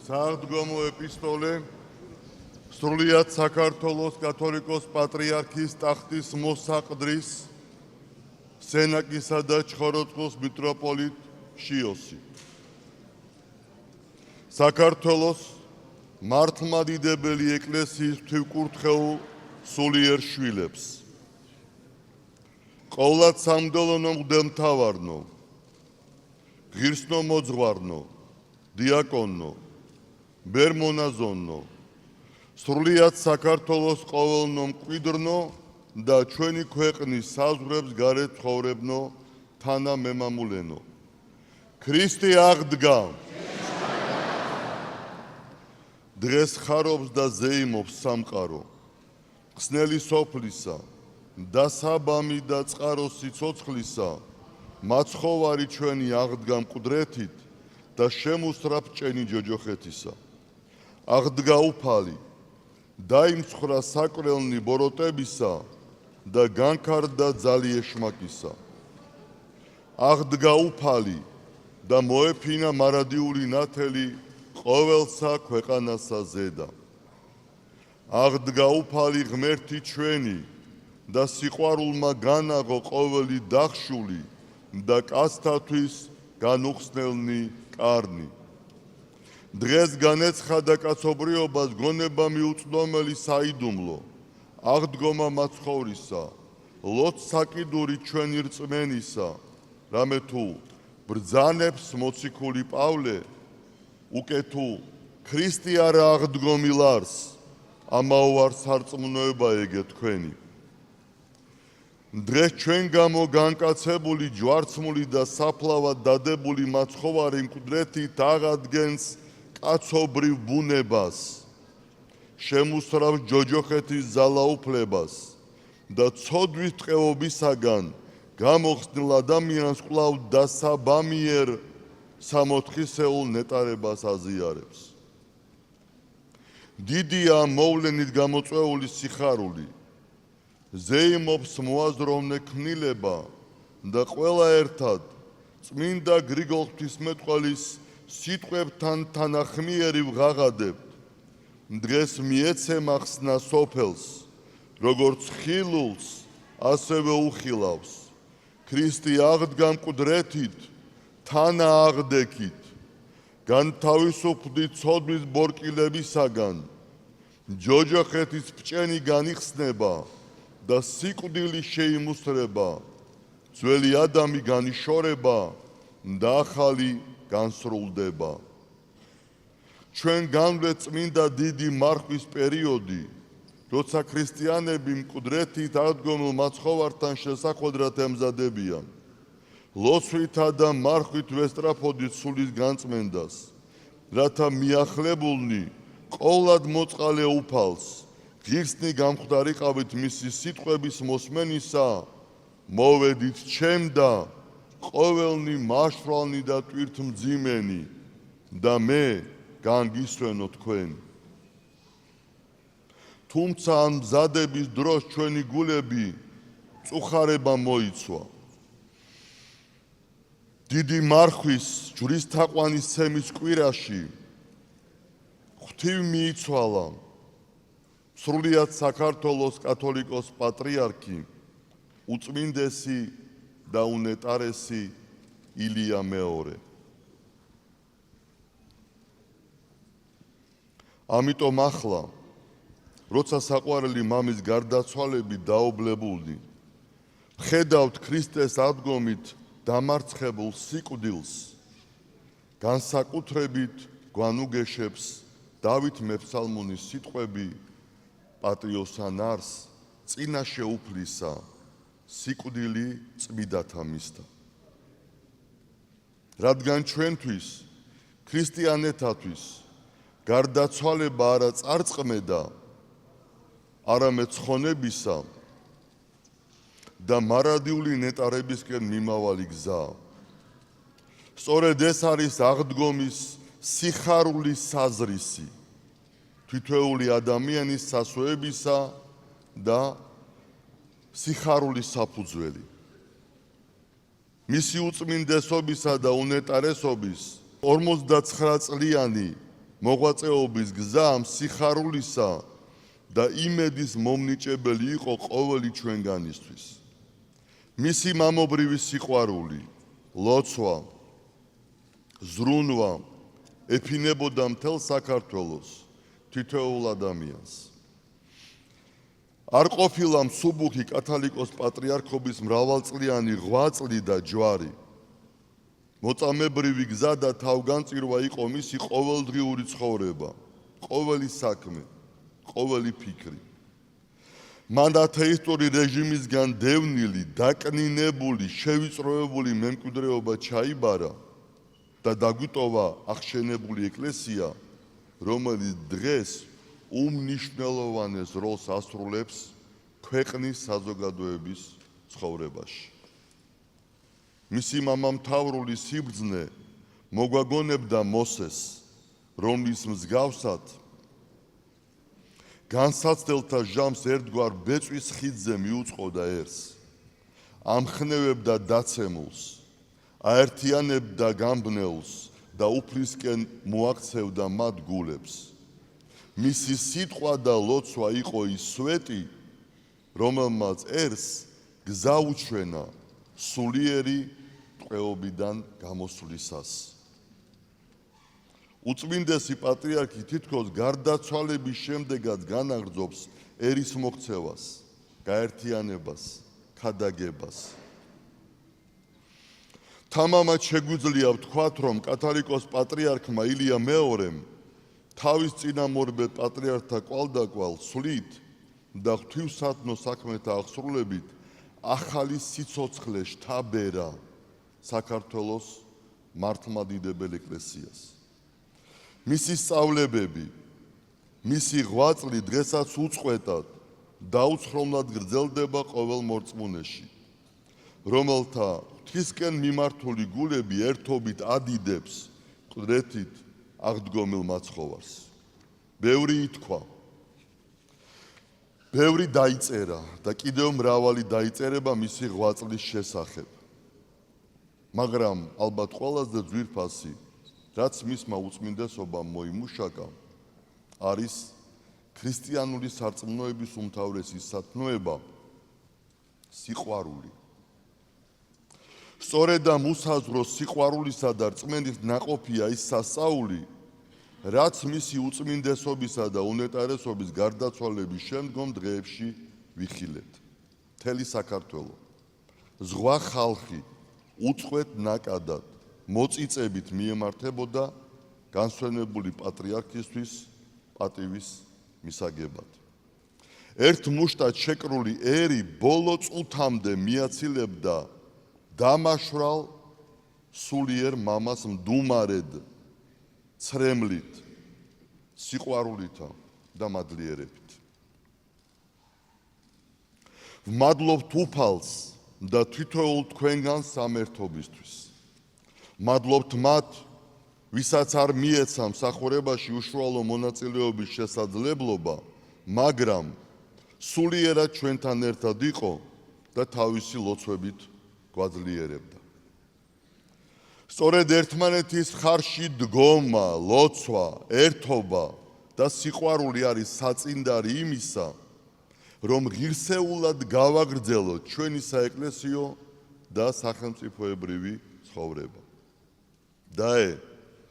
სააღდგომო ეპისტოლე სრულიად საქართველოს კათოლიკოს პატრიარქის ტახტის მოსაყდრის სენაკისა და ჩხოროწყუს მიტროპოლიტ შიოსი. საქართველოს მართლმადიდებელი ეკლესიის ღვთივკურთხეულ სულიერ შვილებს. ყოვლად სამდელონო მღვდელმთავარნო, ღირსნო მოძღვარნო, დიაკონო, ბერმონაზონო, სრულიად საქართველოს ყოველნო მკვიდრნო და ჩვენი ქვეყნის საზღვრებს გარეთ ცხოვრებნო თანამემამულენო. ქრისტე აღდგა. დღეს ხარობს და ზეიმობს სამყარო, ხსნელი სოფლისა, დასაბამი და წყარო სიცოცხლისა, მაცხოვარი ჩვენი აღდგა მკვდრეთით და შემუსრა ბჭენი ჯოჯოხეთისა. აღდგა უფალი, დაიმცხრა საკრელნი ბოროტებისა და განქარდა ძალი ეშმაკისა. აღდგა უფალი და მოეფინა მარადიული ნათელი ყოველსა ქვეყანასა ზედა. აღდგა უფალი ღმერთი ჩვენი და სიყვარულმა განაღო ყოველი დახშული და კაცთათვის განუხსნელნი კარნი. დღეს განეცხადა კაცობრიობას გონება მიუწვდომელი საიდუმლო, აღდგომა მაცხოვრისა, ლოცსაკიდური ჩვენი რწმენისა, რამე თუ ბრძანებს მოციქული პავლე, უკე თუ ქრისტე არა აღდგომილარს, ამაო არ სარწმუნოება ეგე თქვენი. დღეს ჩვენ გამო განკაცებული ჯვარცმული და საფლავად დადებული მაცხოვარი მკვდრეთით აღადგენს კაცობრივ ბუნებას, შემუსრავს ჯოჯოხეთის ძალაუფლებას და ცოდვის ტყეობისაგან გამოხსნილ ადამიანს კვლავ დასაბამიერ სამოთხისეულ ნეტარებას აზიარებს. დიდია მოვლენით გამოწვეული სიხარული, ზეიმობს მოაზროვნე ქმნილება და ყველა ერთად წმინდა გრიგოლ ღვთისმეტყველის სიტყვებთან თანახმიერი ვღაღადებთ. დღეს მიეცემა ხსნა სოფელს, როგორც ხილულს, ასევე უხილავს. ქრისტე აღდგა მკვდრეთით, თანა აღდექით, განთავისუფლდით ცოდვის ბორკილებისაგან, ჯოჯოხეთის ბჭენი განიხსნება და სიკვდილი შეიმუსრება, ძველი ადამი განიშორება და ახალი განსრულდება. ჩვენ განვლეთ წმინდა დიდი მარხვის პერიოდი, როცა ქრისტიანები მკვდრეთით აღდგომილ მაცხოვართან შესახვედრად ემზადებიან. ლოცვითა და მარხვით ვესწრაფოდით სულის განწმენდას, რათა მიახლებულნი ყოვლად მოწყალე უფალს, ღირსნი გამხვდარიყავით მისი სიტყვების მოსმენისა, მოვედით ჩემ და ყოველნი მაშრალნი და ტვირთმძიმენი და მე განგისვენო თქვენ. თუმცა ამ მზადების დროს ჩვენი გულები წუხარება მოიცვა. დიდი მარხვის ჯვრისთაყვანის ცემის კვირაში ღვთივ მიიცვალა სრულიად საქართველოს კათოლიკოს პატრიარქი უწმინდესი და უნეტარესი ილია მეორე. ამიტომ ახლა, როცა საყვარელი მამის გარდაცვალებით დაობლებულნი, ხედავთ ქრისტეს აღდგომით დამარცხებულ სიკვდილს, განსაკუთრებით გვანუგეშებს დავით მეფსალმონის სიტყვები პატრიოსან არს წინაშე უფლისა სიკვდილი წმიდათა მისთა. რადგან ჩვენთვის, ქრისტიანეთათვის გარდაცვალება არა წარწყმედა, არამედ ცხონებისა და მარადიული ნეტარებისკენ მიმავალი გზა. სწორედ ეს არის აღდგომის სიხარულის საზრისი, თითოეული ადამიანის სასვეებისა და სიხარულის საფუძველი. მისი უწმინდესობისა და უნეტარესობის 59 წლიანი მოღვაწეობის გზა სიხარულისა და იმედის მომნიჭებელი იყო ყოველი ჩვენგანისთვის. მისი მამობრივი სიყვარული, ლოცვა, ზრუნვა ეფინებოდა მთელ საქართველოს თითოეულ ადამიანს. არ ყოფილა მსუბუქი კათოლიკოს პატრიარქობის მრავალწლიანი ღვაწლი და ჯვარი. მოწამებრივი გზა და თავგანწირვა იყო მისი ყოველდღიური ცხოვრება, ყოველი საქმე, ყოველი ფიქრი. მან ათეისტური რეჟიმისგან დევნილი, დაკნინებული, შევიწროებული მემკვიდრეობა ჩაიბარა და დაგვიტოვა აღშენებული ეკლესია, რომელიც დღეს უმნიშვნელოვანეს როლს ასრულებს ქვეყნის საზოგადოების ცხოვრებაში. მისი მამამთავრული სიბრძნე მოგვაგონებდა მოსეს, რომლის მსგავსად განსაცდელთა ჟამს ერთგვარ ბეწვის ხიდზე მიუწყოდა ერს, ამხნევებდა დაცემულს, აერთიანებდა გამბნეულს და უფლისკენ მოაქცევდა მათ გულებს. მისი სიტყვა და ლოცვა იყო ის სვეტი, რომელმაც ერს გზა უჩვენა სულიერი ტყვეობიდან გამოსვლისას. უწმინდესი პატრიარქი თითქოს გარდაცვალების შემდეგაც განაგრძობს ერის მოქცევას, გაერთიანებას, ქადაგებას. თამამად შეგვიძლია ვთქვათ, რომ კათოლიკოს პატრიარქმა ილია მეორემ თავის წინამორბედ პატრიარქთა კვალდაკვალ სვლით და ღვთივსათნო საქმეთა აღსრულებით ახალი სიცოცხლე შთაბერა საქართველოს მართლმადიდებელ ეკლესიას. მისი სწავლებები, მისი ღვაწლი დღესაც უწყვეტად დაუცხრომლად გრძელდება ყოველ მორწმუნეში, რომელთა ღვთისკენ მიმართული გულები ერთობით ადიდებს მკვდრეთით აღდგომილ მაცხოვარს. ბევრი ითქვა, ბევრი დაიწერა და კიდევ მრავალი დაიწერება მისი ღვაწლის შესახებ. მაგრამ ალბათ ყველაზე ძვირფასი, რაც მისმა უწმინდესობამ მოიმუშაკა, არის ქრისტიანული სარწმუნოების უმთავრესი სათნოება, სიყვარული. სწორედ ამ უსაზღვრო სიყვარულისა და რწმენის ნაყოფია ის სასწაული, რაც მისი უწმინდესობისა და უნეტარესობის გარდაცვალების შემდგომ დღეებში ვიხილეთ. მთელი საქართველო, ზღვა ხალხი უწყვეტ ნაკადად მოწიწებით მიემართებოდა განსვენებული პატრიარქისთვის პატივის მისაგებად. ერთ მუშტად შეკრული ერი ბოლო წუთამდე მიაცილებდა დამაშვრალ სულიერ მამას მდუმარედ, ცრემლით, სიყვარულითა და მადლიერებით. ვმადლობთ უფალს და თითოეულ თქვენგან სამერთობისთვის. მადლობთ მათ, ვისაც არ მიეცა მსახურებაში უშუალო მონაწილეობის შესაძლებლობა, მაგრამ სულიერად ჩვენთან ერთად იყო და თავისი ლოცვებით გვაძლიერებდა. სწორედ ერთმანეთის მხარში დგომა, ლოცვა, ერთობა და სიყვარული არის საწინდარი იმისა, რომ ღირსეულად გავაგრძელოთ ჩვენი საეკლესიო და სახელმწიფოებრივი ცხოვრება. დაე,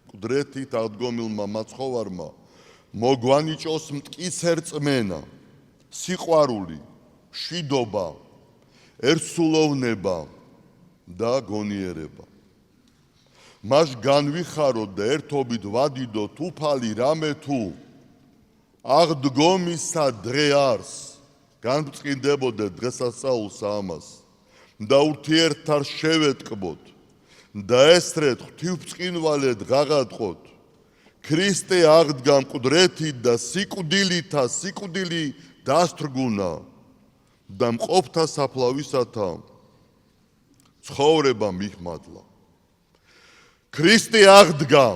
მკვდრეთით აღდგომილმა მაცხოვარმა მოგვანიჭოს მტკიცე რწმენა, სიყვარული, მშვიდობა, ერთსულოვნება და გონიერება. მას განვიხაროთ და ერთობით ვადიდოთ უფალი რამე თუ აღდგომისა დღე არს, განბრწყინდებოდეთ დღესასწაულს ამას და ურთიერთად შევეტყბოთ და ესწრეთ ღვთივბრწყინვალედ ღაღადყოთ. ქრისტე აღდგა მკვდრეთით და სიკვდილითა სიკვდილი დასთრგუნა და მყოფთა საფლავისათა ცხოვრება მიხმადლა. ქრისტე აღდგა.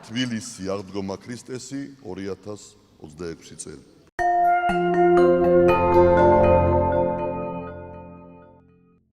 თბილისი, აღდგომა ქრისტესი 2026 წელი.